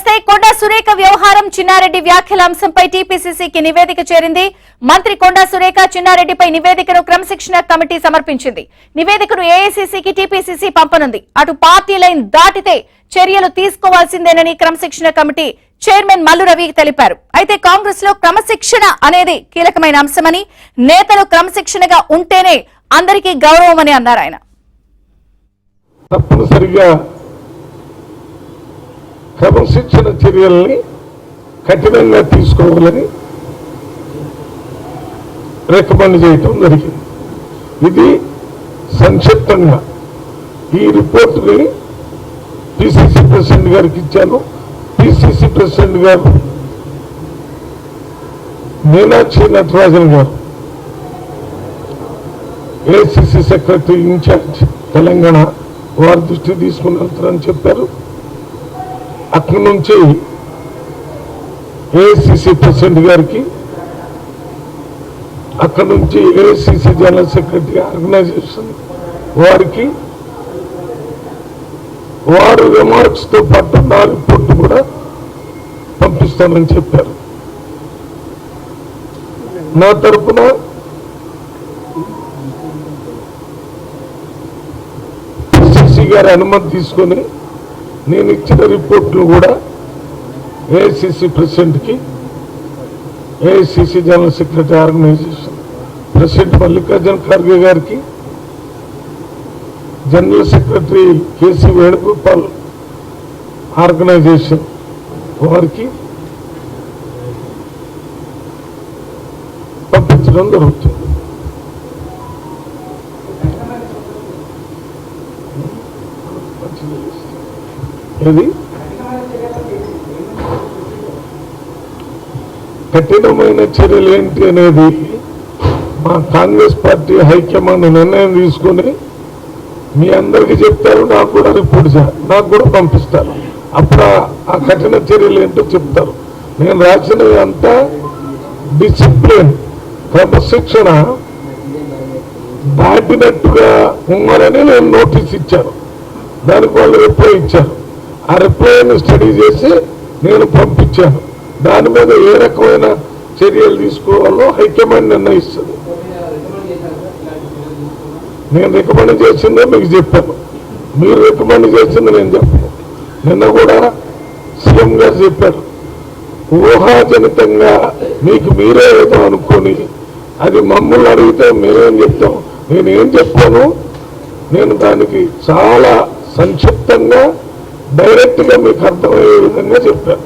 కొండా సురేఖ వ్యవహారం చిన్నారెడ్డి వ్యాఖ్యల అంశంపై టీపీసీసీకి నివేదిక చేరింది. మంత్రి కొండా సురేఖ చిన్నారెడ్డిపై నివేదికను క్రమశిక్షణ కమిటీ సమర్పించింది. నివేదికను ఏఐసీసీకి టీపీసీసీ పంపనుంది. అటు పార్టీ లైన్ దాటితే చర్యలు తీసుకోవాల్సిందేనని క్రమశిక్షణ కమిటీ చైర్మన్ మల్లు రవి తెలిపారు. అయితే కాంగ్రెస్ లో క్రమశిక్షణ అనేది కీలకమైన అంశమని, నేతలు క్రమశిక్షణగా ఉంటేనే అందరికీ గౌరవమని అన్నారు ఆయన. తప్పనిసరిగా క్రమశిక్షణ చర్యల్ని కఠినంగా తీసుకోవాలని రికమెండ్ చేయటం జరిగింది. ఇది సంక్షిప్తంగా ఈ రిపోర్టుని పిసిసి ప్రెసిడెంట్ గారికి ఇచ్చాను. పిసిసి ప్రెసిడెంట్ గారు మీనాక్షి నటరాజన్ గారు ఏఐసిసి సెక్రటరీ ఇన్ఛార్జ్ తెలంగాణ వారి దృష్టి తీసుకుని వెళ్తారని చెప్పారు. అక్కడి నుంచి ఏఐసిసి ప్రెసిడెంట్ గారికి, అక్కడి నుంచి ఏఐసిసి జనరల్ సెక్రటరీ ఆర్గనైజేషన్ వారికి, వారు రిమార్క్స్ తో పాటు నా రిపోర్ట్ కూడా పంపిస్తానని చెప్పారు. నా తరఫున పిసిసి గారి అనుమతి తీసుకొని నేను ఇచ్చిన రిపోర్ట్లు కూడా ఏఐసిసి ప్రెసిడెంట్కి, AICC general secretary organisation president Mallikarjuna Kharge గారికి, general secretary KC Venugopal organisation వారికి పంపించడం జరుగుతుంది. ఇది కఠినమైన చర్యలు ఏంటి అనేది మా కాంగ్రెస్ పార్టీ హైకమాండ్ నిర్ణయం తీసుకుని మీ అందరికీ చెప్తారు. నాకు కూడా రిపోర్ట్ నాకు కూడా పంపిస్తారు. అప్పుడు ఆ కఠిన చర్యలు ఏంటో చెప్తారు. నేను రాసినవి అంతా డిసిప్లిన్, క్రమశిక్షణ దాటినట్టుగా ఉన్నారని నేను నోటీస్ ఇచ్చాను. దానికి వాళ్ళు రిప్లై ఇచ్చారు. ఆ రిప్లైని స్టడీ చేసి నేను పంపించాను. దాని మీద ఏ రకమైన చర్యలు తీసుకోవాలో హైకమాండ్ నిర్ణయిస్తుంది. నేను రికమెండ్ చేసిందే మీకు చెప్పాను, మీరు రికమెండ్ చేసింది నేను చెప్పాను. నిన్న కూడా సీఎం గారు చెప్పారు, ఊహాజనితంగా మీకు మీరే ఏదో అనుకొని అది మమ్మల్ని అడిగితే మేమేం చెప్తాం. నేనేం చెప్పాను, నేను దానికి చాలా సంక్షిప్తంగా డైరెక్ట్ గా మీకు అర్థమయ్యే విధంగా చెప్పాను.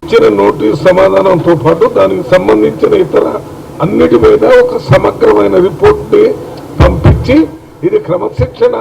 ఇచ్చిన నోటీస్ సమాధానంతో పాటు దానికి సంబంధించిన ఇతర అన్నిటి మీద ఒక సమగ్రమైన రిపోర్ట్ ని పంపించి ఇది క్రమశిక్షణ